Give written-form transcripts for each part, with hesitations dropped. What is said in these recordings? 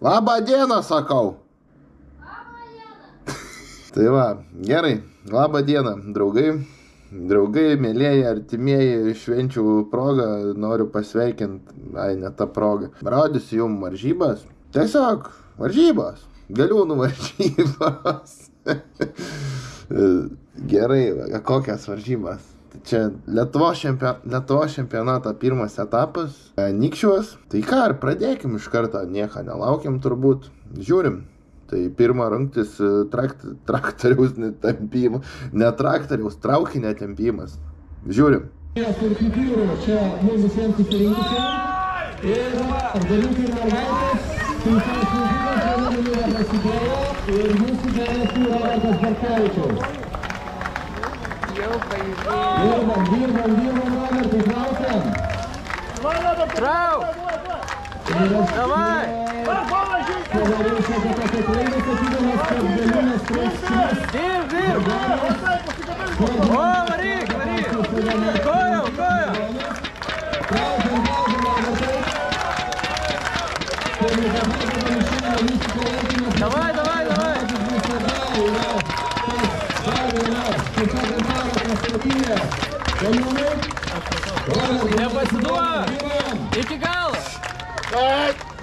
Labą dieną, sakau. Tai va, gerai. Labą dieną, draugai. Draugai, mėlėjai, artimieji, švenčių progą noriu pasveikinti. Ai, ne ta proga. Rodysiu jums varžybas. Tiesiog varžybos. Galiūnų varžybos. Gerai, kokias varžybas? Čia Lietuvos čempionato pirmas etapas. Nikšiuos. Tai ką, ir pradėkim iš karto. Nieko nelaukiam turbūt. Žiūrim. Tai pirma rungtis traktoriaus netempimas. Ne traktoriaus, traukinio tempimas. Žiūrim. Čia mums visiems susirinkusiems. Ir argaliukai mergaitės. Prasidėjo ir mūsų geras yra Robertas Bartkevičius. Dirbam, Robertai, traukiam. Trauk! Davai! Dirb! O, varyk! Kojom! Давай! Nepasiduok! Iki galo!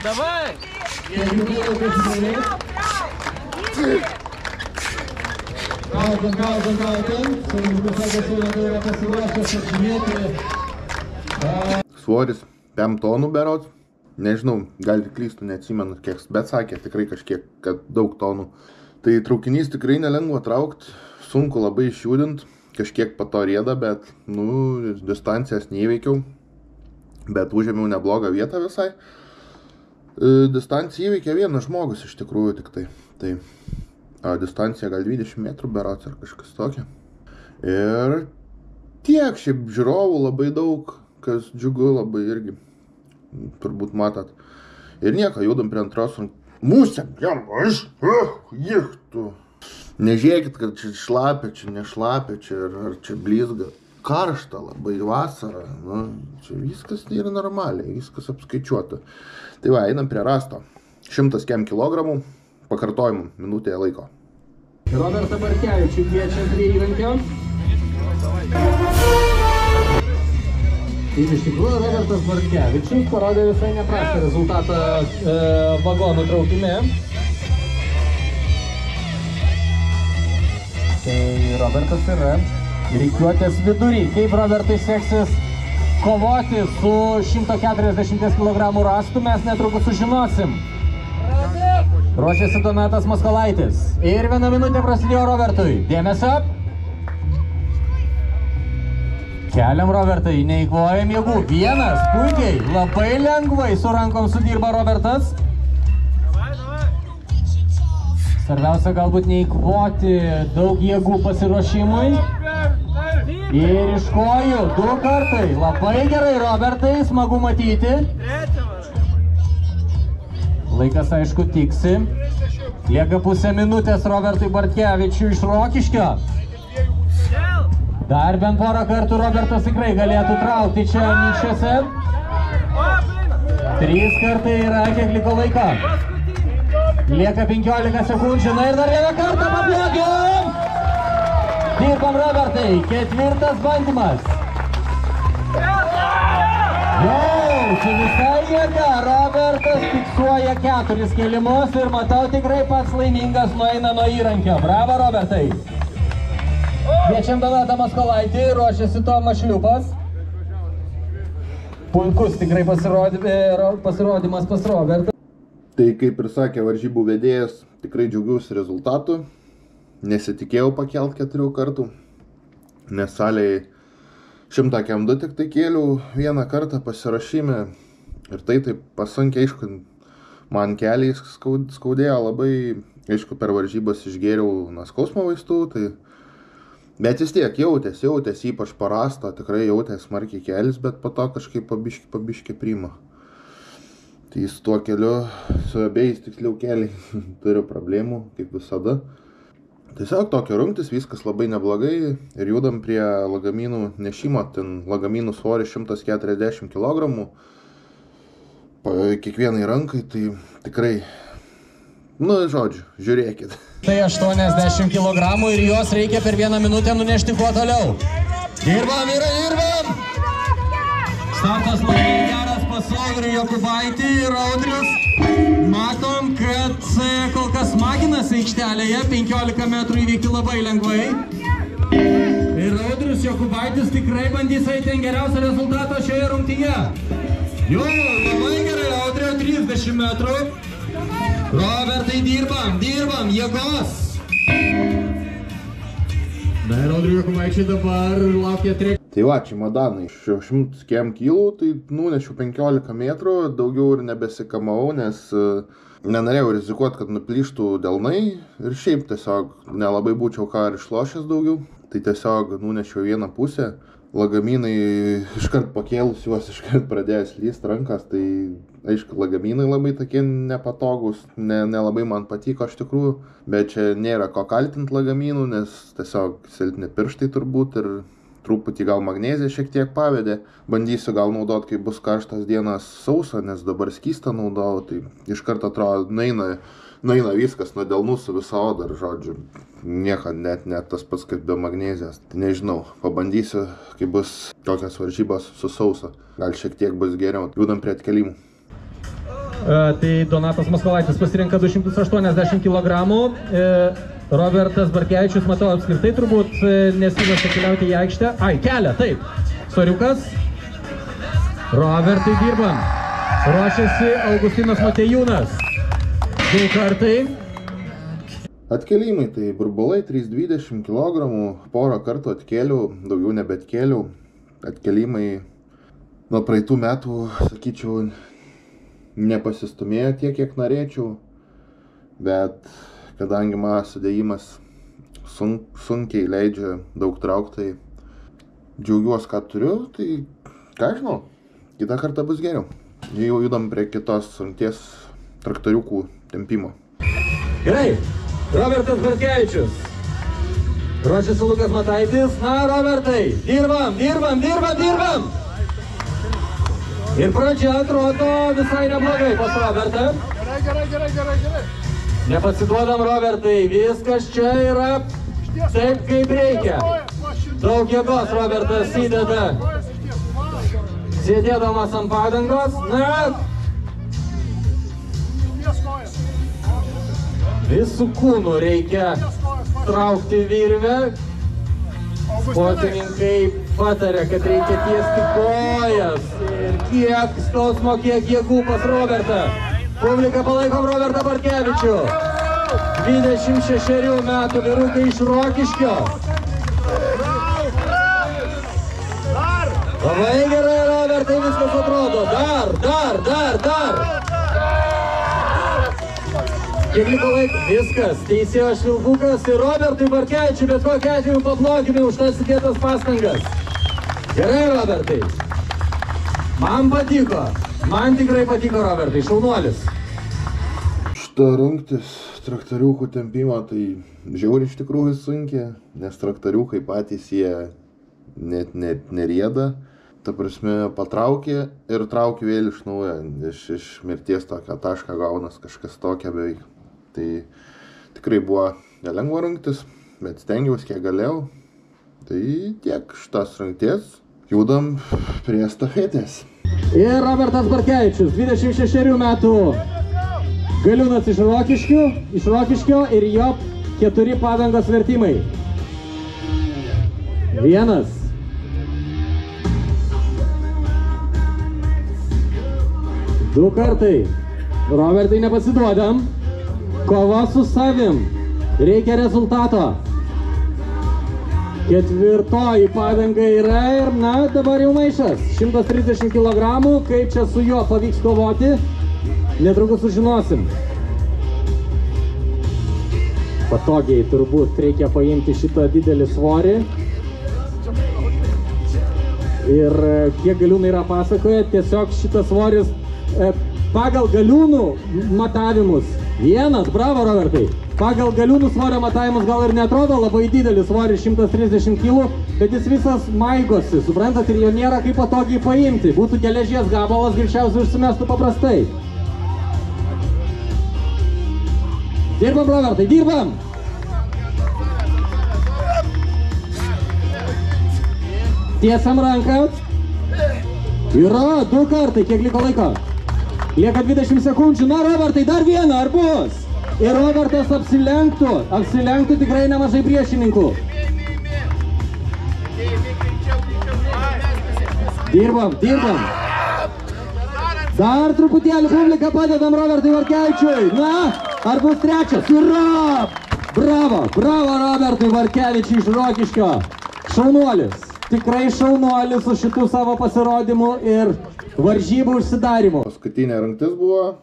Давай! Svoris 5 tonų berods. Nežinau, gal klystų, neatsimenu kiek, bet sakė tikrai kažkiek, kad daug tonų. Tai traukinys tikrai nelengva traukt, sunku labai išjudint, kažkiek po to rieda, bet, distancijas neįveikiau, bet užėmiau neblogą vietą visai. Distanciją įveikė vienas žmogus iš tikrųjų tik tai. Tai distancija gal 20 metrų berods ar kažkas tokia. Ir tiek, šiaip žiūrovų labai daug, kas džiugu labai irgi. Turbūt matot. Ir nieko, judam prie antros musėm. Nežiūrėkit, kad čia šlapia, čia nešlapia, ar čia blizga. Karšta labai, vasara. Čia viskas yra normaliai, viskas apskaičiuota. Tai va, einam prie rasto. 100 kilogramų, pakartojimų, minutėje laiko. Robertą Bartkevičių kviečiam prie įrankio. Ir iš tikrųjų Robertas Bartkevičius parodė visai neprastą rezultatą vagonų traukime. Tai Robertas yra rikiuotės vidury. Kaip Robertai seksis kovoti su 140 kg rastu, mes netrukus sužinosim. Ruošiasi Donatas Maskalaitis. Ir 1 minutė prasidėjo Robertui. Dėmesio. Keliam Robertai, neįkvojam jėgų. Vienas, puikiai, labai lengvai su rankom sudirba Robertas. Svarbiausia galbūt neįkvoti daug jėgų pasiruošimui. Ir iš kojų 2 kartai. Labai gerai Robertai, smagu matyti. Laikas aišku tiksi. Lieka pusę minutės Robertui Bartkevičiui iš Rokiškio. Dar bent porą kartų Robertas tikrai galėtų traukti čia Nikšiuose. 3 kartai yra, kiek liko laiko. Lieka 15 sekundžių, ir dar 1 kartą pablogim. Dirbam Robertai, 4 bandymas. Čia visai jėga, Robertas fiksuoja 4 kėlimus ir matau tikrai pats laimingas nueina nuo įrankio. Bravo Robertai. Kviečiam Donatą Maskalaitį, ruošiasi Tomas Šliupas. Puikus tikrai pasirodymas pas Robertą. Tai kaip ir sakė varžybų vedėjas, tikrai džiaugiausi rezultatu. Nesitikėjau pakelt 4 kartų, nes salėje 100 km tik tai kėliau 1 kartą pasirašyme. Ir tai taip pasunkiai, aišku, man keliais skaudėjo labai, aišku, per varžybas išgėriau skausmo vaistų, tai bet vis tiek jautės, ypač parasto, tikrai jautės smarkiai kelis, bet po to kažkaip pabiškį priima. Tai su tuo keliu, su abiejais tiksliau keliai turiu problemų, kaip visada. Tiesiog tokia rungtis, viskas labai neblogai ir judam prie lagaminų nešimo, ten lagaminų svoris 140 kg. Kiekvienai rankai, tai tikrai Nu, žodžiu, žiūrėkit. Tai 80 kg ir jos reikia per 1 minutę nunešti kuo toliau. Dirbam, dirbam! Startas labai geras pas Audrių Jokubaitį ir Audrius. Matom, kad kol kas maginasi aikštelėje, 15 metrų įveikti labai lengvai. Ir Audrius Jokubaitis tikrai bandys eiti ten geriausią rezultatą šioje rungtyje. Jo, labai gerai, Audrio 30 metrų. Robertai, dirbam, jėgos. Na ir Audriu Jokubaičiui dabar laukia 3. Tai va, čimodanai, iš 100 kilų, tai nunešiu 15 metrų, daugiau ir nebesikamau, nes nenorėjau rizikuoti, kad nuplyštų delnai ir šiaip tiesiog nelabai būčiau ką ir išlošęs daugiau. Tai tiesiog nunešiau vieną pusę, lagaminai iškart pakėlus juos, iškart pradėjęs lyst rankas, tai aišku, lagaminai labai tokie nepatogus, nelabai man patiko iš tikrųjų, bet čia nėra ko kaltinti lagaminų, nes tiesiog silpni pirštai turbūt ir truputį gal magnezija šiek tiek pavedė. Bandysiu gal naudoti, kai bus karštas dienas sausą, nes dabar skystą naudojau, tai iškart atrodo, nueina viskas nuo delnų su visa oda ir žodžiu, nieko net tas pats kaip be magnezijos. Tai nežinau, pabandysiu, kai bus tokios varžybos su sausa, gal šiek tiek bus geriau. Judam prie atkelimų. Tai Donatas Maskalaitis pasirenka 280 kg. Robertas Barkevičius, matau, apskritai turbūt nesiruošia keliauti į aikštę. Ai, kelia, taip. Soriukas. Robertai, dirbam. Ruošiasi Augustinas Matejūnas. 2 kartai. Atkelimai, tai burbulai 320 kg, porą kartų atkėliau, daugiau nebetkėliau. Atkelimai nuo praeitų metų, sakyčiau, nepasistumėjo tiek, kiek norėčiau, bet kadangi mano sudėjimas sunkiai leidžia daug traukti, tai džiaugiuosi, ką turiu, tai ką žinau, kitą kartą bus geriau. Jau judam prie kitos rungties traktoriukų tempimo. Gerai, Robertas Barkevičius. Ruošiasi Lukas Mataitis. Na, Robertai, dirbam! Ir pradžia atrodo visai neblogai pas Robertą. Gerai. Nepasiduodam, Robertai, viskas čia yra taip, kaip reikia. Daug jėgos Robertas įdeda, sėdėdamas ant padangos. Na, visų kūnų reikia traukti virvę. Sportininkai patarė, kad reikia tiesti kojas. Ir kiek skausmo, kiek jėgų pas Robertą. Publika palaikom Robertą Barkevičių. 26 metų vyrukai iš Rokiškio. Labai gerai, Robertai, viskas atrodo. Dar. Kiek liko laiko? Viskas. Teisėjo Švilpukas ir Robertui Barkevičiui, bet kokiu atveju paplokime už tas įdėtas pastangas. Gerai, Robertai. Man patiko. Man tikrai patiko, Robertai. Šaunuolis. Šitą rungtis traktoriukų tempimo tai žiauriai iš tikrųjų sunkiai, nes traktoriukai patys jie net nerieda. Ta prasme, patraukė ir traukė vėl iš naujo. Iš mirties tokio tašką gaunas kažkas tokia beveik. Tai tikrai buvo nelengva rungtis, bet stengiausi kiek galėjau. Tai tiek šitas rungties. Judam prie estafetės. Ir Robertas Barkevičius, 26 metų galiūnas iš Rokiškio ir jo 4 padangos vertimai. 1. 2 kartai. Robertai, nepasiduodam. Kova su savim. Reikia rezultato. 4. padanga yra ir, na, dabar jau maišas. 130 kg. Kaip čia su juo pavyks kovoti, netrukus sužinosim. Patogiai turbūt reikia paimti šitą didelį svorį. Ir kiek galiūnai yra pasakoję, tiesiog šitas svoris pagal galiūnų matavimus. 1, bravo, Robertai. Pagal galiūnų svorio matavimus gal ir netrodo labai didelis svoris, 130 kg, bet jis visas maigosi, suprantat, ir jo nėra kaip patogiai paimti. Būtų geležies gabalas, greičiausiai užsimestų paprastai. Dirbam, Robertai, dirbam. Tiesiam ranką. Yra 2 kartai, kiek liko laiko. Lieka 20 sekundžių. Na, Robertai, dar vieną, ar bus? Ir Robertas apsilenktų tikrai nemažai priešininkų. Dirbam. Dar truputėlį publiką padedam Robertui Varkevičiui. Na, ar bus trečias? Yra! Bravo Robertui Varkevičiui iš Rokiškio. Šaunuolis. Tikrai šaunuolis su šitų savo pasirodymų ir varžybų užsidarimu. Paskutinė rungtis buvo,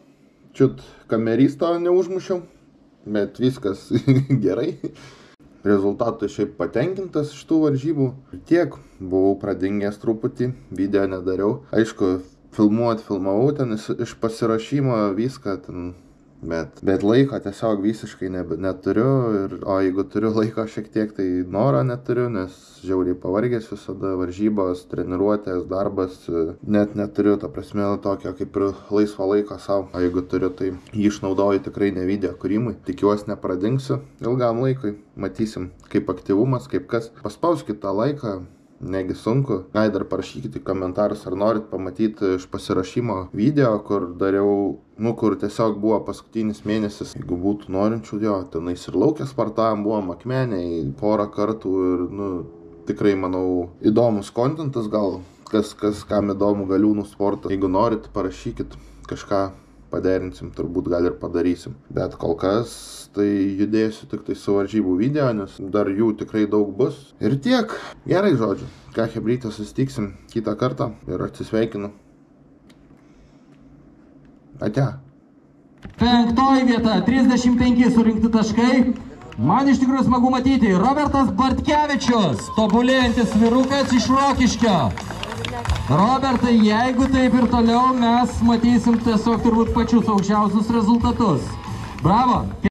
čiut kameristo neužmušiau, bet viskas gerai. Rezultatų šiaip patenkintas iš tų varžybų. Tiek, buvau pradingęs truputį, video nedariau. Aišku, filmavau ten iš pasirašymo viską ten. Bet laiko tiesiog visiškai neturiu, o jeigu turiu laiko šiek tiek, tai noro neturiu, nes žiauriai pavargęs visada, varžybos, treniruotės, darbas, net neturiu, ta prasme, tokio kaip ir laisvo laiko savo, o jeigu turiu, tai jį išnaudoju tikrai ne video kūrimui, tikiuosi nepradingsiu ilgam laikui, matysim kaip aktyvumas, kaip kas, paspauskit tą laiką. Negi sunku. Gal dar parašykite į komentarus, ar norit pamatyti iš pasirašymo video, kur dariau, kur tiesiog buvo paskutinis mėnesis. Jeigu būtų norinčių, jo, tenais ir laukia Spartavam buvom, akmeniai, porą kartų ir, tikrai, manau, įdomus kontentas gal, kam įdomu galiūnų sportą. Jeigu norit, parašykit, kažką paderinsim, turbūt gal ir padarysim. Bet kol kas, tai judėsiu tik tai su varžybų video, nes dar jų tikrai daug bus. Ir tiek. Gerai, žodžiu. Ką, chebrytė, susitiksim kitą kartą ir atsisveikinu. Ate. 5 vieta, 35 surinkti taškai. Man iš tikrųjų smagu matyti. Robertas Bartkevičius, tobulėjantis vyrukas iš Rokiškio. Robertai, jeigu taip ir toliau, mes matysim tiesiog turbūt pačius aukščiausius rezultatus. Bravo!